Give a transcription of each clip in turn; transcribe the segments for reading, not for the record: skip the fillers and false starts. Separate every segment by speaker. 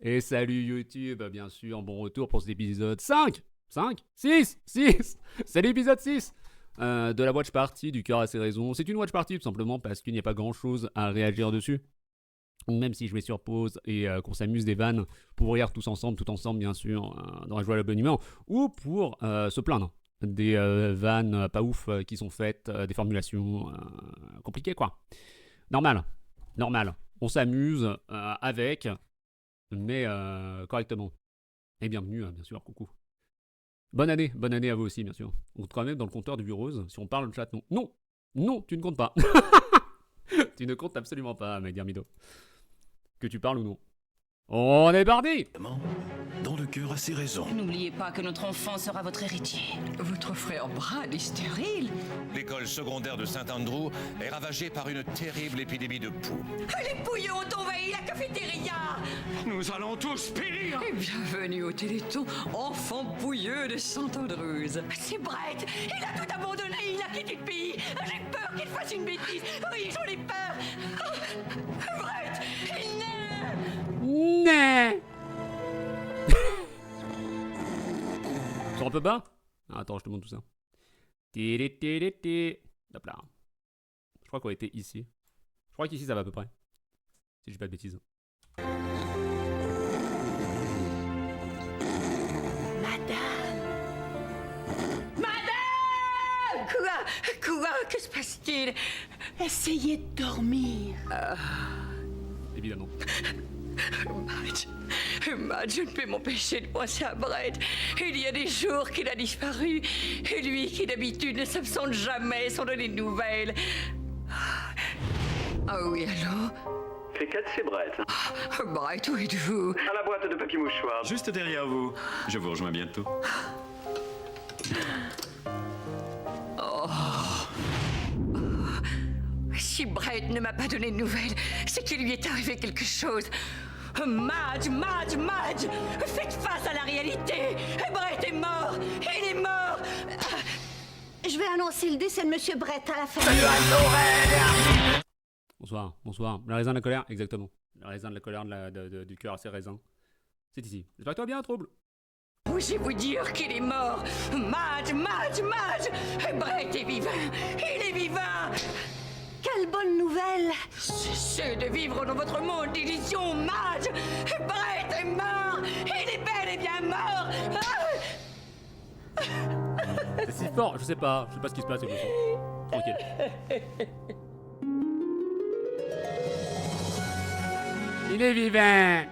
Speaker 1: Et salut YouTube, bien sûr, bon retour pour cet épisode 5 5 6 6 C'est l'épisode 6 de la watch party du cœur à ses raisons. C'est une watch party tout simplement parce qu'il n'y a pas grand chose à réagir dessus. Même si je mets sur pause et qu'on s'amuse des vannes pour rire tous ensemble, tout ensemble bien sûr, dans la joie et la bonne humeur, ou pour se plaindre des vannes pas ouf qui sont faites, des formulations compliquées quoi. Normal, normal. On s'amuse avec, mais correctement. Et bienvenue, bien sûr, coucou. Bonne année à vous aussi, bien sûr. On compte quand même dans le compteur de Vue Rose, si on parle le chat, non. Non, non, tu ne comptes pas. Tu ne comptes absolument pas, my dear Mido. Que tu parles ou non. On est parti.
Speaker 2: Dans le cœur à ses raisons.
Speaker 3: N'oubliez pas que notre enfant sera votre héritier. Votre frère Brad est stérile.
Speaker 4: L'école secondaire de Saint-Andrew est ravagée par une terrible épidémie de poux.
Speaker 3: Les pouilleux ont envahi la cafétéria.
Speaker 2: Nous allons tous périr.
Speaker 3: Et bienvenue au Téléthon, enfant pouilleux de Saint-Andrews. C'est Brett, il a tout abandonné, il a quitté le pays. J'ai peur qu'il fasse une bêtise. Oui, j'en ai peur. Brett, il naît.
Speaker 1: Né. Sur un peu bas. Attends, je te montre tout ça. Hop là. Je crois qu'on était ici. Je crois qu'ici ça va à peu près. Si je dis pas de bêtises.
Speaker 3: Quoi? Que se passe-t-il?
Speaker 5: Essayez de dormir.
Speaker 1: Évidemment.
Speaker 3: Madge, je ne peux m'empêcher de penser à Brett. Il y a des jours qu'il a disparu. Et lui, qui d'habitude ne s'absente jamais sans donner de nouvelles. Ah oui, allô?
Speaker 6: C'est 4, c'est Brett.
Speaker 3: Brett, où êtes-vous?
Speaker 6: À la boîte de papier mouchoir.
Speaker 2: Juste derrière vous. Je vous rejoins bientôt.
Speaker 3: Si Brett ne m'a pas donné de nouvelles, c'est qu'il lui est arrivé quelque chose. Madge! Faites face à la réalité! Brett est mort! Il est mort!
Speaker 5: Je vais annoncer le décès de Monsieur Brett à la fin.
Speaker 1: Bonsoir. Le raisin de la colère, exactement. Le raisin de la colère du cœur à ses raisins. C'est ici. J'espère que toi bien, trouble.
Speaker 3: Osez-vous dire qu'il est mort? Madge! Brett est vivant! Il est vivant!
Speaker 5: Quelle bonne nouvelle!
Speaker 3: Cessez de vivre dans votre monde d'illusions, Madge! Brett est mort! Il est bel et bien mort!
Speaker 1: C'est si fort, je sais pas ce qui se passe avec le son. Tranquille. Il est vivant!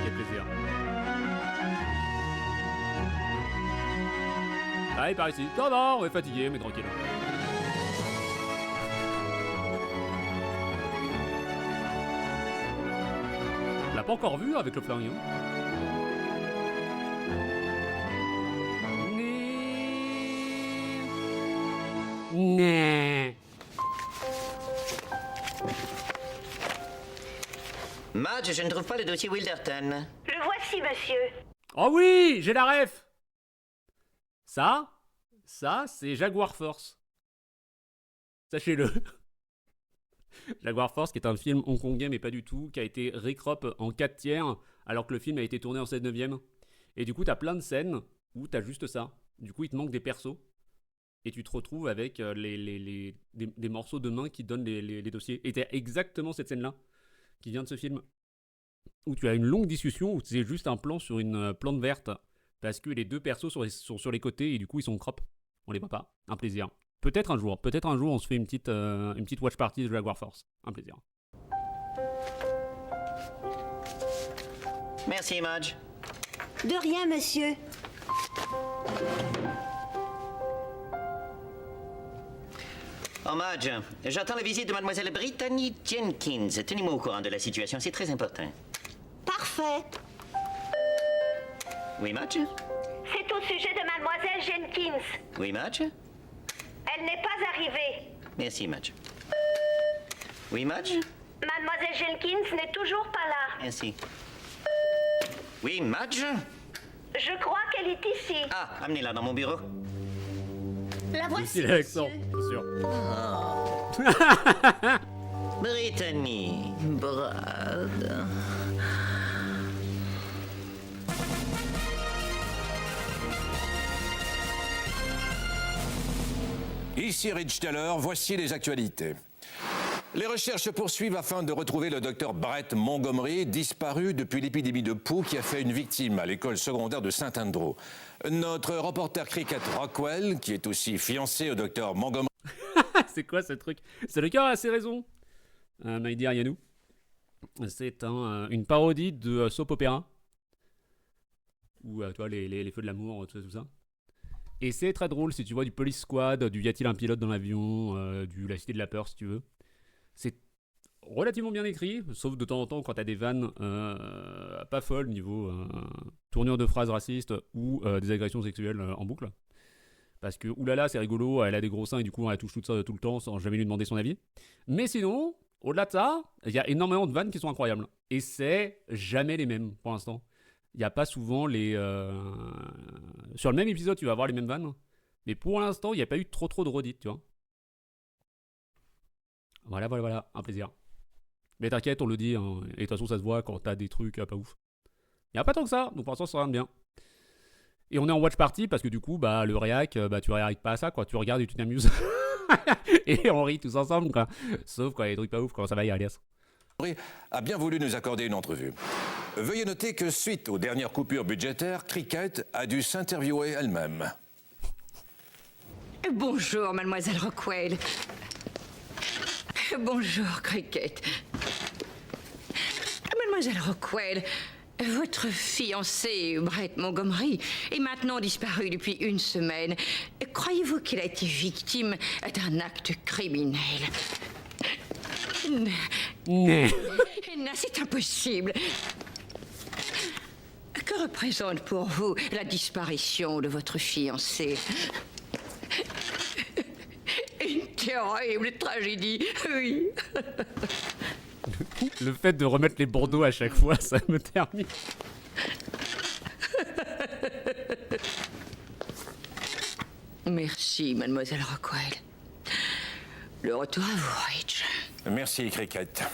Speaker 1: Quel plaisir. Allez, par ici. Ça va, on est fatigué, mais tranquille. On l'a pas encore vu avec le flingue. Né.
Speaker 7: Madge, je ne trouve pas le dossier Wilderton.
Speaker 5: Le voici, monsieur.
Speaker 1: Oh oui, j'ai la ref. Ça, c'est Jaguar Force. Sachez-le. Jaguar Force, qui est un film hongkongais, mais pas du tout, qui a été recrop en 4 tiers, alors que le film a été tourné en 7/9. Et du coup, t'as plein de scènes où t'as juste ça. Du coup, il te manque des persos. Et tu te retrouves avec des morceaux de main qui donnent les dossiers. Et t'as exactement cette scène-là, qui vient de ce film, où tu as une longue discussion, où c'est juste un plan sur une plante verte, parce que les deux persos sont sur les côtés, et du coup, ils sont crop. On les voit pas. Un plaisir. Peut-être un jour, on se fait une petite watch party de Jaguar Force. Un plaisir.
Speaker 7: Merci, Madge.
Speaker 5: De rien, monsieur.
Speaker 7: Oh, Madge, j'attends la visite de mademoiselle Brittany Jenkins. Tenez-moi au courant de la situation, c'est très important.
Speaker 5: Parfait.
Speaker 7: Oui, Madge?
Speaker 8: C'est au sujet de mademoiselle Jenkins.
Speaker 7: Oui, Madge?
Speaker 8: Elle n'est pas arrivée.
Speaker 7: Merci, Madge. Oui, Madge?
Speaker 8: Mademoiselle Jenkins n'est toujours pas là.
Speaker 7: Merci. Oui, Madge?
Speaker 8: Je crois qu'elle est ici.
Speaker 7: Ah, amenez-la dans mon bureau.
Speaker 5: La voici,
Speaker 1: C'est l'accent,
Speaker 5: monsieur.
Speaker 1: bien sûr.
Speaker 7: Brittany.
Speaker 5: Brad.
Speaker 4: Ici Rich Taylor, voici les actualités. Les recherches se poursuivent afin de retrouver le docteur Brett Montgomery, disparu depuis l'épidémie de poux qui a fait une victime à l'école secondaire de St Andrew. Notre reporter cricket Rockwell, qui est aussi fiancé au docteur Montgomery...
Speaker 1: C'est quoi ce truc? C'est le cœur a ses raisons. My dear Yannou. C'est une parodie de soap opéra. Ou toi, les feux de l'amour, tout ça. Et c'est très drôle si tu vois du Police Squad, du Y a-t-il un pilote dans l'avion, du La Cité de la Peur si tu veux. C'est relativement bien écrit, sauf de temps en temps quand t'as des vannes pas folles niveau tournure de phrases racistes ou des agressions sexuelles en boucle. Parce que oulala, c'est rigolo, elle a des gros seins et du coup elle touche tout ça tout le temps sans jamais lui demander son avis. Mais sinon, au-delà de ça, il y a énormément de vannes qui sont incroyables. Et c'est jamais les mêmes pour l'instant. Il n'y a pas souvent les... Sur le même épisode, tu vas avoir les mêmes vannes. Mais pour l'instant, il n'y a pas eu trop de redites, tu vois. Voilà, un plaisir. Mais t'inquiète, on le dit, hein, et de toute façon, ça se voit quand t'as des trucs pas ouf. Il n'y a pas tant que ça, donc pour l'instant, ça rend bien. Et on est en watch party parce que du coup, bah, le réac, tu réactes pas à ça, quoi. Tu regardes et tu t'amuses. Et on rit tous ensemble, quoi. Sauf quand il y a des trucs pas ouf, quand ça va y aller.
Speaker 4: a bien voulu nous accorder une entrevue. Veuillez noter que suite aux dernières coupures budgétaires, Cricket a dû s'interviewer elle-même.
Speaker 3: Bonjour, mademoiselle Rockwell. Bonjour, Cricket. Mademoiselle Rockwell, votre fiancé, Brett Montgomery, est maintenant disparu depuis une semaine. Croyez-vous qu'il a été victime d'un acte criminel? Non, c'est impossible. Que représente pour vous la disparition de votre fiancé? Une terrible tragédie, oui.
Speaker 1: Le fait de remettre les bandeaux à chaque fois, ça me termine.
Speaker 3: Merci, mademoiselle Rockwell. Le retour à vous, Rich.
Speaker 4: Merci, Cricket.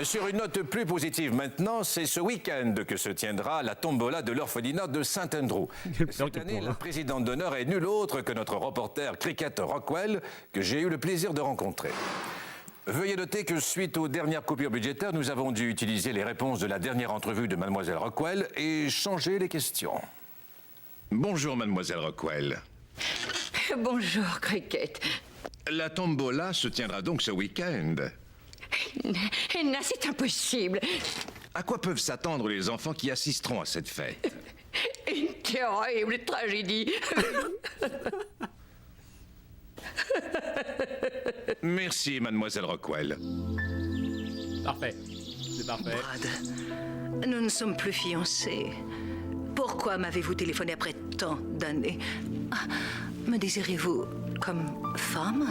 Speaker 4: Sur une note plus positive maintenant, c'est ce week-end que se tiendra la tombola de l'orphelinat de St Andrew. Cette année, la présidente d'honneur est nulle autre que notre reporter Cricket Rockwell, que j'ai eu le plaisir de rencontrer. Veuillez noter que suite aux dernières coupures budgétaires, nous avons dû utiliser les réponses de la dernière entrevue de mademoiselle Rockwell et changer les questions.
Speaker 9: Bonjour, mademoiselle Rockwell.
Speaker 3: Bonjour, Cricket.
Speaker 9: La tombola se tiendra donc ce week-end.
Speaker 3: Non, c'est impossible.
Speaker 9: À quoi peuvent s'attendre les enfants qui assisteront à cette fête?
Speaker 3: Une terrible tragédie.
Speaker 9: Merci, mademoiselle Rockwell.
Speaker 1: Parfait. C'est parfait.
Speaker 5: Brad, nous ne sommes plus fiancés. Pourquoi m'avez-vous téléphoné après tant d'années? Me désirez-vous comme femme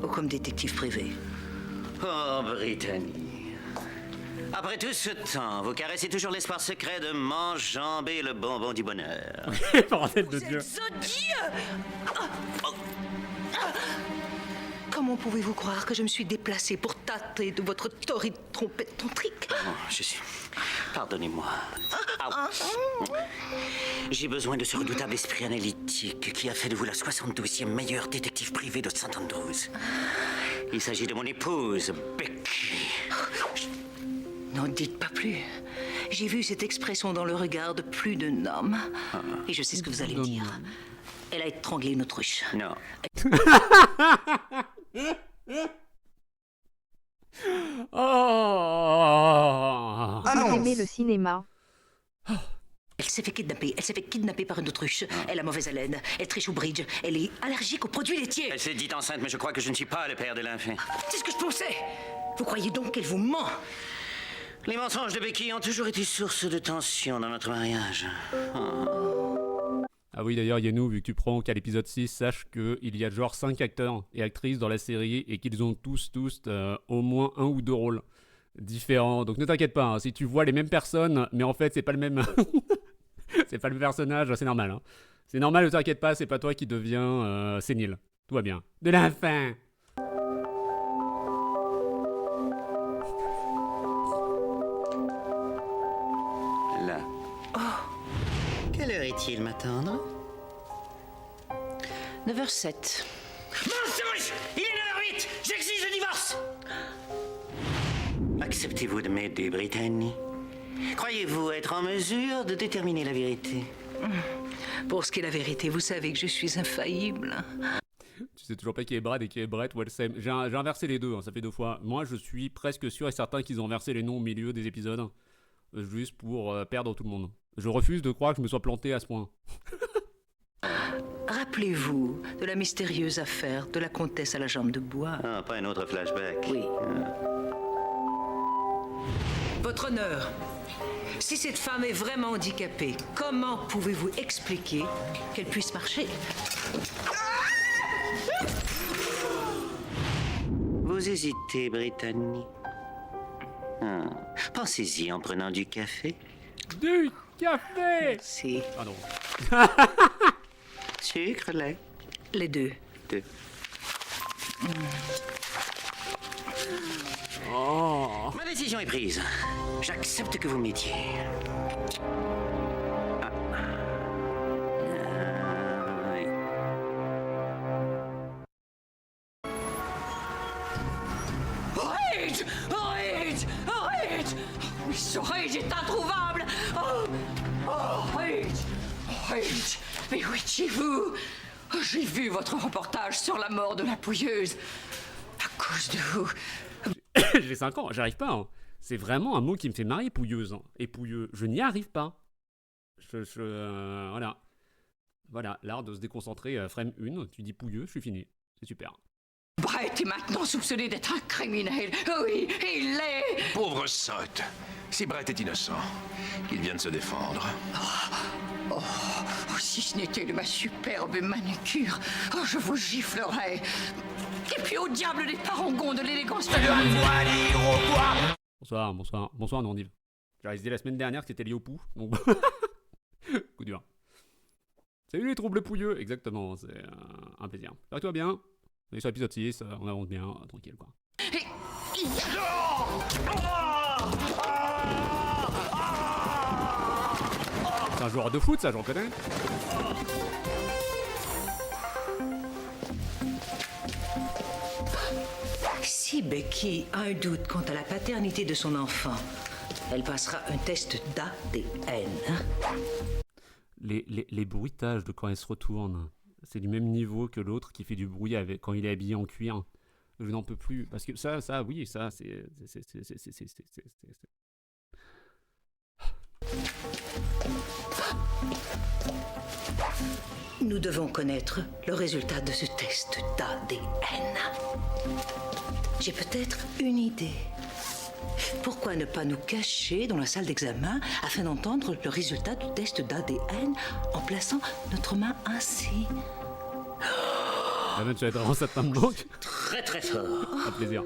Speaker 5: ou comme détective privé?
Speaker 7: Oh, Brittany. Après tout ce temps, vous caressez toujours l'espoir secret de m'enjamber le bonbon du bonheur.
Speaker 1: Bordel de Dieu.
Speaker 5: Comment pouvez-vous croire que je me suis déplacée pour tâter de votre torride trompette tantrique?
Speaker 7: Oh, je suis... Pardonnez-moi. J'ai besoin de ce redoutable esprit analytique qui a fait de vous la 72e meilleure détective privée de St Andrews. Il s'agit de mon épouse, Becky.
Speaker 5: N'en dites pas plus. J'ai vu cette expression dans le regard de plus d'un homme. Et je sais ce que vous allez dire. Elle a étranglé une autruche.
Speaker 7: Non.
Speaker 1: Oh.
Speaker 10: Aimer le cinéma.
Speaker 5: Elle s'est fait kidnapper. Elle s'est fait kidnapper par une autruche. Elle a mauvaise haleine. Elle triche au bridge. Elle est allergique aux produits laitiers.
Speaker 7: Elle s'est dite enceinte, mais je crois que je ne suis pas le père de l'enfant.
Speaker 5: C'est ce que je pensais. Vous croyez donc qu'elle vous ment?
Speaker 7: Les mensonges de Becky ont toujours été source de tension dans notre mariage.
Speaker 1: Ah oui, d'ailleurs, Yannou, vu que tu prends qu'à l'épisode 6, sache qu'il y a genre 5 acteurs et actrices dans la série et qu'ils ont tous au moins 1 ou 2 rôles différents. Donc ne t'inquiète pas, hein, si tu vois les mêmes personnes, mais en fait, c'est pas le même... c'est pas le même personnage, c'est normal. Hein. C'est normal, ne t'inquiète pas, c'est pas toi qui deviens sénile. Tout va bien. De la fin.
Speaker 7: là. Quelle heure est-il, ma tendre?
Speaker 5: 9h07.
Speaker 7: Mensonge! Il est 9h08! J'exige le divorce! Acceptez-vous de m'aider, Brittany? Croyez-vous être en mesure de déterminer la vérité?
Speaker 5: Pour ce qui est la vérité, vous savez que je suis infaillible.
Speaker 1: Tu sais toujours pas qui est Brad et qui est Brett, Wellsame. J'ai inversé les deux, hein, ça fait 2 fois. Moi, je suis presque sûr et certain qu'ils ont inversé les noms au milieu des épisodes. Juste pour perdre tout le monde. Je refuse de croire que je me sois planté à ce point.
Speaker 5: Rappelez-vous de la mystérieuse affaire de la comtesse à la jambe de bois.
Speaker 7: Ah, pas un autre flashback.
Speaker 5: Oui. Votre honneur, si cette femme est vraiment handicapée, comment pouvez-vous expliquer qu'elle puisse marcher?
Speaker 7: Vous hésitez, Brittany? Pensez-y en prenant du café.
Speaker 1: Du café!
Speaker 5: Si.
Speaker 1: Ah non.
Speaker 7: Sucre, lait?
Speaker 5: Les deux.
Speaker 1: Oh.
Speaker 7: Ma décision est prise. J'accepte que vous m'aidiez. Oui.
Speaker 3: Rage! Rage! Rage! Mais ce Rage est introuvable! Oh! Oh, Rage! Rage! Mais où étiez-vous? J'ai vu votre reportage sur la mort de la pouilleuse. À cause de vous.
Speaker 1: J'ai 5 ans, j'arrive pas. Hein. C'est vraiment un mot qui me fait marrer, pouilleuse. Hein. Et pouilleux, je n'y arrive pas. Voilà. Voilà, l'art de se déconcentrer, frame 1, tu dis pouilleux, je suis fini. C'est super.
Speaker 3: Brett est maintenant soupçonné d'être un criminel. Oui, il l'est.
Speaker 9: Pauvre sotte. Si Brett est innocent, il vient de se défendre.
Speaker 3: Oh, si ce n'était de ma superbe manucure, oh, je vous giflerais. Et puis au diable des parangons de l'élégance familiale.
Speaker 1: Bonsoir Nandive. J'ai réalisé la semaine dernière que c'était lié au pouls, donc coup dur. Salut les troubles pouilleux, exactement, c'est un plaisir. J'espère que tu vas bien. On est sur l'épisode 6, on avance bien, tranquille quoi. C'est un joueur de foot ça, j'en connais.
Speaker 5: Si Becky a un doute quant à la paternité de son enfant, elle passera un test d'ADN.
Speaker 1: Les bruitages de quand elle se retourne, c'est du même niveau que l'autre qui fait du bruit quand il est habillé en cuir. Je n'en peux plus. Parce que ça, oui, ça, c'est...
Speaker 5: Nous devons connaître le résultat de ce test d'ADN. J'ai peut-être une idée. Pourquoi ne pas nous cacher dans la salle d'examen afin d'entendre le résultat du test d'ADN en plaçant notre main ainsi?
Speaker 1: Ah ben, tu vas être vraiment certain de manque.
Speaker 7: Très très fort.
Speaker 1: Un plaisir.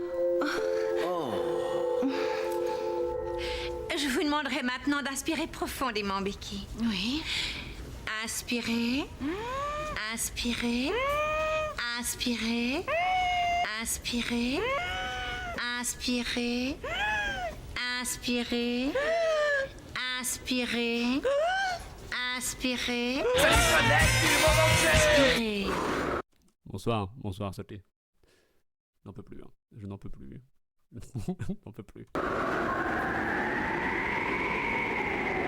Speaker 10: Je vous demanderai maintenant d'inspirer profondément, Becky.
Speaker 3: Oui.
Speaker 10: Inspirez. Inspirez. Inspirez. Inspirez. Inspirez. Inspirez. Inspirez. Inspirez. Inspirez.
Speaker 1: Bonsoir, Saté. Je n'en peux plus, hein. Je n'en peux plus. Je n'en peux plus.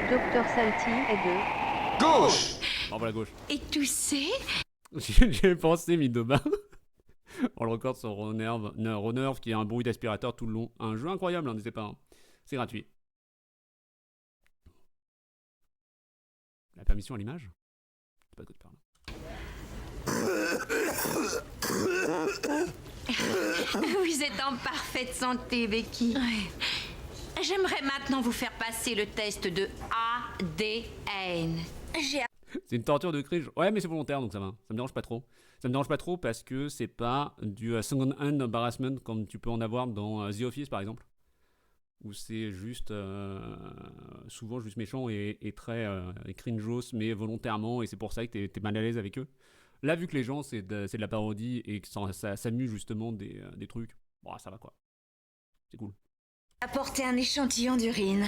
Speaker 11: Docteur Salty est de...
Speaker 9: Gauche!
Speaker 1: Bravo la gauche.
Speaker 10: Et tousser.
Speaker 1: J'ai pensé, Midoma. On le recorde sur Ronerve qui a un bruit d'aspirateur tout le long. Un jeu incroyable, hein, n'hésitez pas. Hein. C'est gratuit. La permission à l'image? C'est pas de quoi tu parles.
Speaker 10: Vous êtes en parfaite santé, Becky. J'aimerais maintenant vous faire passer le test de ADN.
Speaker 1: C'est une torture de cri. Ouais, mais c'est volontaire, donc ça va. Ça me dérange pas trop. Ça me dérange pas trop parce que c'est pas du second-hand embarrassment comme tu peux en avoir dans The Office, par exemple. Où c'est juste... souvent juste méchant et très cringeos, mais volontairement, et c'est pour ça que t'es mal à l'aise avec eux. Là, vu que les gens, c'est de la parodie et que ça s'amuse justement des trucs, bon, ça va quoi. C'est cool.
Speaker 10: Apporter un échantillon d'urine.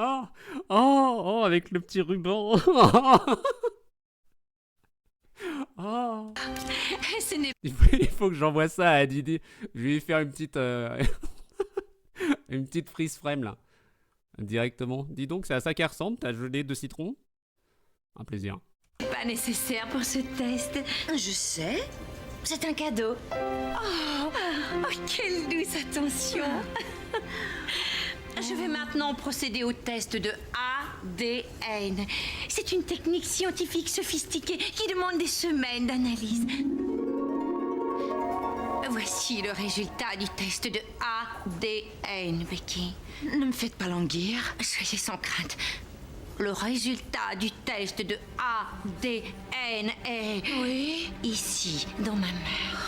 Speaker 1: Oh, oh, oh, avec le petit ruban. Oh. Il faut que j'envoie ça à Didi. Je vais lui faire une petite une petite freeze frame là. Directement. Dis donc, c'est à ça qu'elle ressemble, ta gelée de citron. Un plaisir.
Speaker 10: Pas nécessaire pour ce test.
Speaker 5: Je sais.
Speaker 10: C'est un cadeau. Oh, quelle douce attention. Je vais maintenant procéder au test de ADN. C'est une technique scientifique sophistiquée qui demande des semaines d'analyse. Voici le résultat du test de ADN, Becky.
Speaker 5: Ne me faites pas languir.
Speaker 10: Soyez sans crainte. Le résultat du test de ADN est...
Speaker 5: Oui?
Speaker 10: Ici, dans ma main.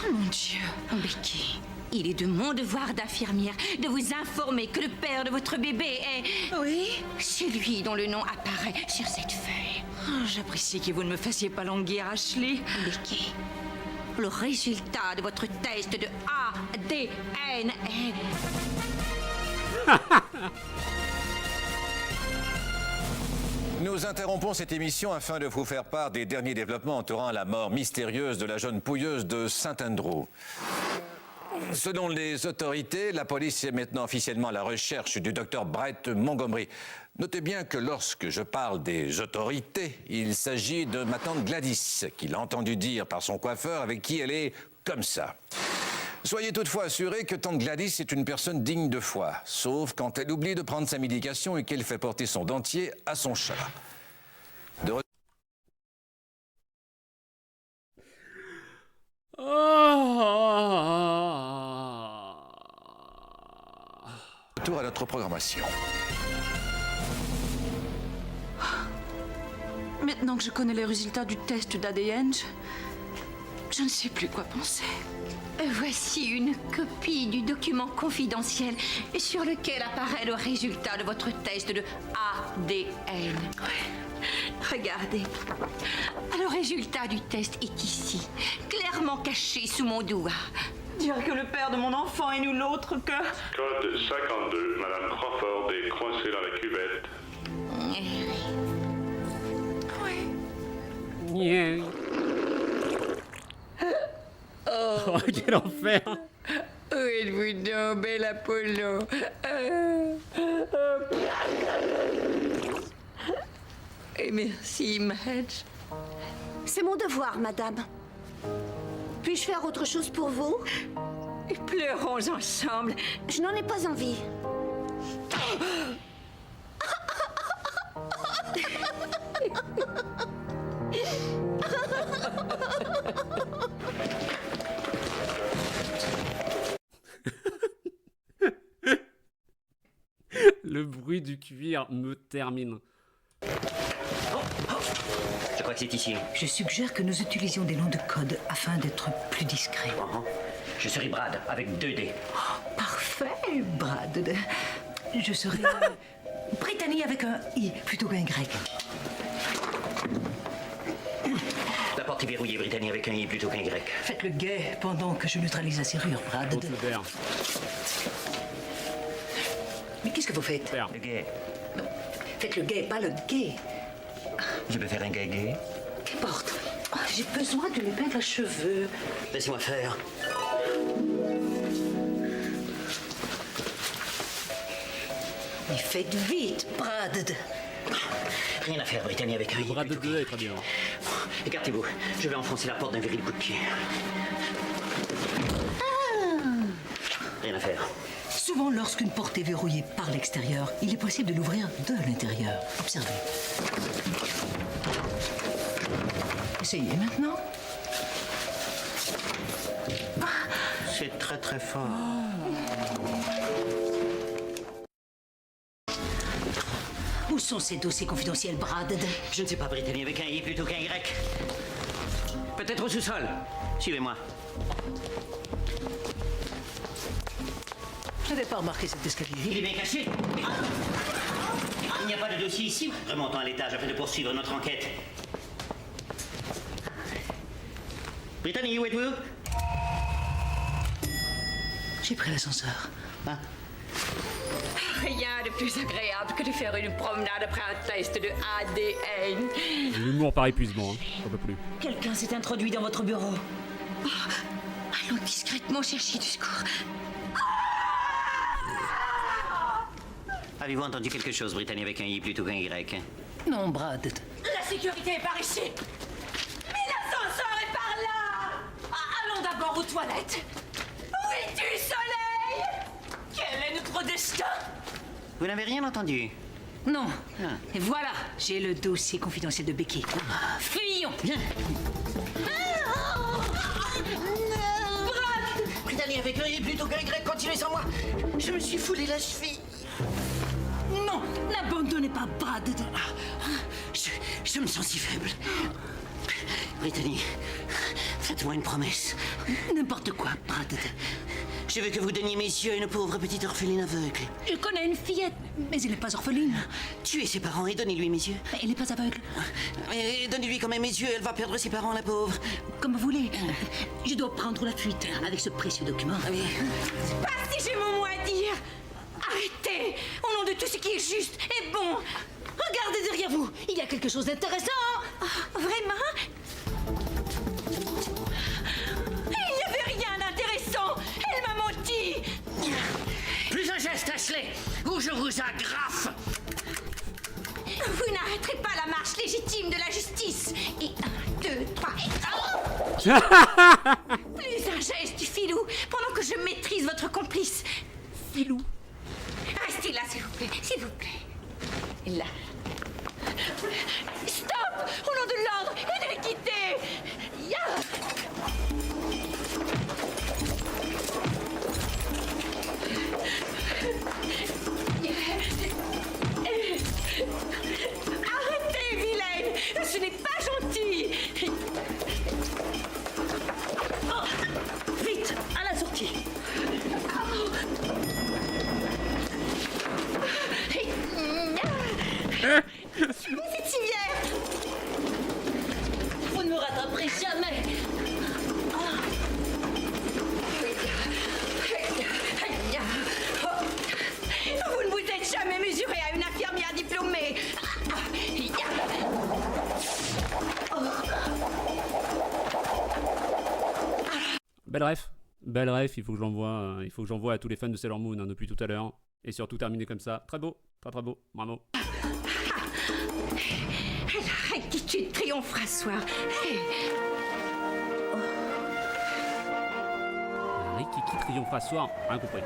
Speaker 5: Oh mon Dieu.
Speaker 10: Becky, il est de mon devoir d'infirmière de vous informer que le père de votre bébé est...
Speaker 5: Oui?
Speaker 10: celui dont le nom apparaît sur cette feuille.
Speaker 5: Oh, j'apprécie que vous ne me fassiez pas languir, Ashley.
Speaker 10: Becky, le résultat de votre test de ADN est...
Speaker 4: Nous interrompons cette émission afin de vous faire part des derniers développements entourant la mort mystérieuse de la jeune pouilleuse de Saint-Andrew. Selon les autorités, la police est maintenant officiellement à la recherche du docteur Brett Montgomery. Notez bien que lorsque je parle des autorités, il s'agit de ma tante Gladys, qu'il a entendu dire par son coiffeur avec qui elle est comme ça. Soyez toutefois assurés que tante Gladys est une personne digne de foi, sauf quand elle oublie de prendre sa médication et qu'elle fait porter son dentier à son chat. Retour à notre programmation.
Speaker 5: Maintenant que je connais les résultats du test d'ADN, je ne sais plus quoi penser.
Speaker 10: Voici une copie du document confidentiel sur lequel apparaît le résultat de votre test de ADN. Regardez. Le résultat du test est ici, clairement caché sous mon doigt.
Speaker 5: Dire que le père de mon enfant est nul autre que...
Speaker 12: Code 52, Madame Crawford est coincée dans la cuvette.
Speaker 1: Yeah. Oh, quel enfer!
Speaker 3: Où êtes-vous donc, bel Apollo? Et merci, Madge.
Speaker 8: C'est mon devoir, madame. Puis-je faire autre chose pour vous?
Speaker 3: Pleurons ensemble.
Speaker 8: Je n'en ai pas envie.
Speaker 1: Le bruit du cuir me termine.
Speaker 7: Je crois que c'est ici.
Speaker 5: Je suggère que nous utilisions des noms de code afin d'être plus discrets.
Speaker 7: Je serai Brad, avec 2 D.
Speaker 5: Oh, parfait, Brad. Je serai Brittany avec un I plutôt qu'un Y.
Speaker 7: La porte est verrouillée, Brittany, avec un I plutôt qu'un Y.
Speaker 5: Faites le guet pendant que je neutralise la serrure, Brad. Mais qu'est-ce que vous faites?
Speaker 7: Le guet.
Speaker 5: Non. Faites le guet, pas le gay.
Speaker 7: Je peux faire un gay.
Speaker 5: Qu'importe. Oh, j'ai besoin d'une épingle à cheveux.
Speaker 7: Laissez-moi faire.
Speaker 5: Mais faites vite, Brad.
Speaker 7: Rien à faire, Brittany, avec un I.
Speaker 1: Brad de 2 est très bien.
Speaker 7: Écartez-vous. Je vais enfoncer la porte d'un viril coup de pied. Rien à faire.
Speaker 5: Souvent, lorsqu'une porte est verrouillée par l'extérieur, il est possible de l'ouvrir de l'intérieur. Observez. Essayez maintenant.
Speaker 7: C'est très très fort.
Speaker 5: Où sont ces dossiers confidentiels, Brad?
Speaker 7: Je ne sais pas, Brittany, avec un I plutôt qu'un Y. Peut-être au sous-sol. Suivez-moi.
Speaker 5: Je n'avais pas remarqué cet escalier.
Speaker 7: Il est bien caché. Il n'y a pas de dossier ici. Remontons à l'étage afin de poursuivre notre enquête. Brittany, où êtes-vous?
Speaker 5: J'ai pris l'ascenseur.
Speaker 7: Ah.
Speaker 3: Rien de plus agréable que de faire une promenade après un test de ADN.
Speaker 1: L'humour par épuisement, hein. J'en peux plus.
Speaker 13: Quelqu'un s'est introduit dans votre bureau.
Speaker 10: Oh, allons discrètement chercher du secours.
Speaker 7: Avez-vous entendu quelque chose, Brittany, avec un I plutôt qu'un Y?
Speaker 5: Non, Brad.
Speaker 13: La sécurité est par ici. Mais l'ascenseur est par là. Allons d'abord aux toilettes. Où es-tu, soleil? Quel est notre destin?
Speaker 7: Vous n'avez rien entendu?
Speaker 5: Non. Et voilà, j'ai le dossier confidentiel de Becky. Fuyons. Viens.
Speaker 13: Brittany avec un I plutôt qu'un Y, continuez sans moi. Je me suis foulé la cheville.
Speaker 5: Non, n'abandonnez pas Brad.
Speaker 7: Je me sens si faible. Brittany, faites-moi une promesse.
Speaker 5: N'importe quoi, Brad.
Speaker 7: Je veux que vous donniez mes yeux à une pauvre petite orpheline aveugle.
Speaker 5: Je connais une fillette, mais elle n'est pas orpheline.
Speaker 7: Tuez ses parents et donnez-lui mes yeux.
Speaker 5: Mais elle n'est pas aveugle.
Speaker 7: Mais donnez-lui quand même mes yeux, elle va perdre ses parents, la pauvre.
Speaker 5: Comme vous voulez. Je dois prendre la fuite avec ce précieux document.
Speaker 7: Oui.
Speaker 10: Pas si j'ai mon mot à dire. Arrêtez, au nom de tout ce qui est juste et bon.
Speaker 5: Regardez derrière vous, il y a quelque chose d'intéressant.
Speaker 10: Oh, vraiment? Il n'y avait rien d'intéressant. Elle m'a menti.
Speaker 13: Plus un geste, Ashley, ou je vous agrafe.
Speaker 10: Vous n'arrêterez pas la marche légitime de la justice. Et 1, 2, 3 et... Oh plus un geste, filou, pendant que je maîtrise votre complice.
Speaker 5: Filou.
Speaker 10: Restez là, s'il vous plaît, s'il vous plaît. Là. Stop! Au nom de l'ordre et de l'équité! Ya! Arrêtez, vilaine! Ce n'est pas gentil!
Speaker 5: Oh, vite, à la sortie.
Speaker 10: Vous êtes si fière!
Speaker 5: Vous ne me rattraperez jamais.
Speaker 10: Vous ne vous êtes jamais mesuré à une infirmière diplômée.
Speaker 1: Belle ref, il faut que j'envoie à tous les fans de Sailor Moon hein, depuis tout à l'heure. Et surtout terminer comme ça. Très beau, très beau, bravo.
Speaker 10: La rectitude triomphera ce soir.
Speaker 1: La rectitude triomphera ce soir, rien compris.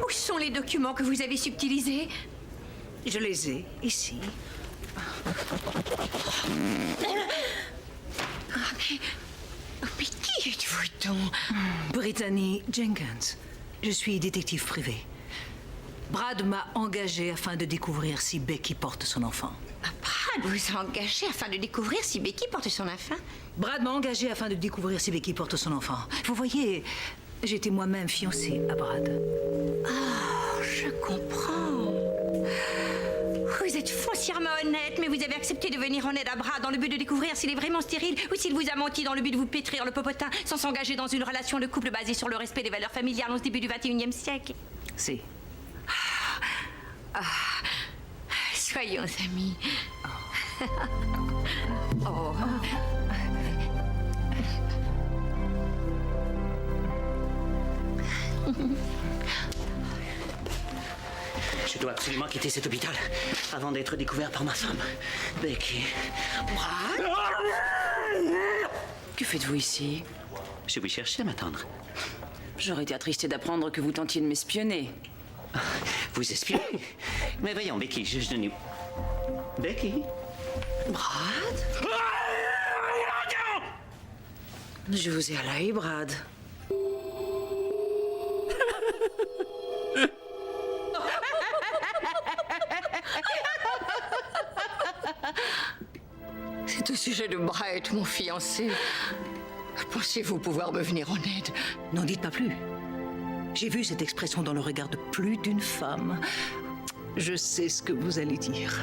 Speaker 10: Où sont les documents que vous avez subtilisés?
Speaker 5: Je les ai ici.
Speaker 10: Mais qui êtes-vous donc?
Speaker 5: Brittany Jenkins. Je suis détective privé. Brad m'a engagé afin de découvrir si Becky porte son enfant.
Speaker 10: Brad vous a engagé afin de découvrir si Becky porte son enfant?
Speaker 5: Brad m'a engagé afin de découvrir si Becky porte son enfant. Vous voyez, j'étais moi-même fiancée à Brad.
Speaker 10: Ah, je comprends. Vous êtes foncièrement honnête, mais vous avez accepté de venir en aide à Brad dans le but de découvrir s'il est vraiment stérile ou s'il vous a menti dans le but de vous pétrir le popotin sans s'engager dans une relation de couple basée sur le respect des valeurs familiales au début du XXIe siècle.
Speaker 5: Si.
Speaker 10: Soyons amis. Oh.
Speaker 7: Je dois absolument quitter cet hôpital avant d'être découvert par ma femme, Becky.
Speaker 13: Brad? Que faites-vous ici?
Speaker 7: Je vous cherchais, ma tendre.
Speaker 13: J'aurais été attristé d'apprendre que vous tentiez de m'espionner.
Speaker 7: Vous espionnez? Mais voyons, Becky, je n'ai... Becky?
Speaker 13: Brad? Je vous ai à l'œil, Brad.
Speaker 3: C'est au sujet de Brett, mon fiancé. Pensez-vous pouvoir me venir en aide?
Speaker 5: N'en dites pas plus. J'ai vu cette expression dans le regard de plus d'une femme. Je sais ce que vous allez dire.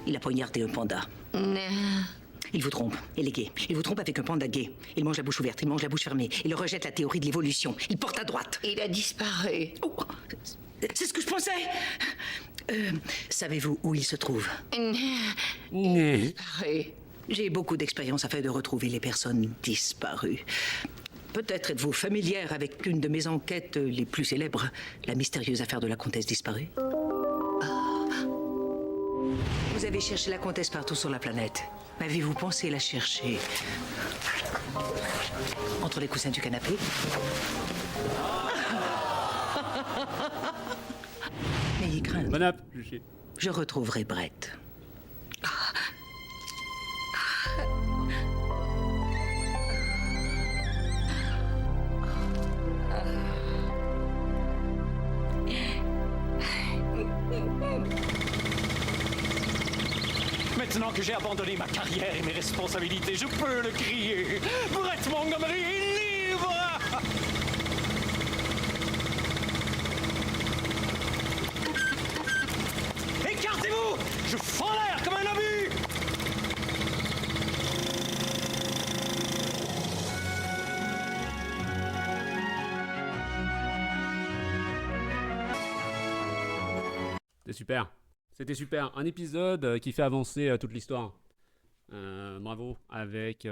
Speaker 5: Il a poignardé un panda.
Speaker 3: Non.
Speaker 5: Il vous trompe, il est gay. Il vous trompe avec un panda gay. Il mange la bouche ouverte, il mange la bouche fermée. Il rejette la théorie de l'évolution. Il porte à droite.
Speaker 3: Il a disparu.
Speaker 5: Oh, C'est ce que je pensais. Savez-vous où il se trouve?
Speaker 10: Disparu.
Speaker 5: J'ai beaucoup d'expérience afin de retrouver les personnes disparues. Peut-être êtes-vous familière avec une de mes enquêtes les plus célèbres, la mystérieuse affaire de la comtesse disparue. Vous avez cherché la comtesse partout sur la planète. Avez-vous pensé la chercher entre les coussins du canapé? N'ayez crainte.
Speaker 1: Bon app, je...
Speaker 5: Je retrouverai Brett.
Speaker 14: Maintenant que j'ai abandonné ma carrière et mes responsabilités, je peux le crier. Brett Montgomery est libre! Écartez-vous! Je fends l'air comme un obus!
Speaker 1: C'était super. C'était super. Un épisode qui fait avancer toute l'histoire. Bravo. Avec,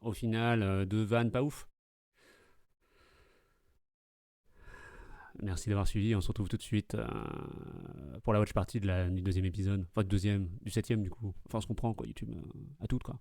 Speaker 1: au final, deux vannes pas ouf. Merci d'avoir suivi. On se retrouve tout de suite pour la watch party du deuxième épisode. Enfin, du septième, du coup. Enfin, on se comprend, quoi. YouTube, à toutes, quoi.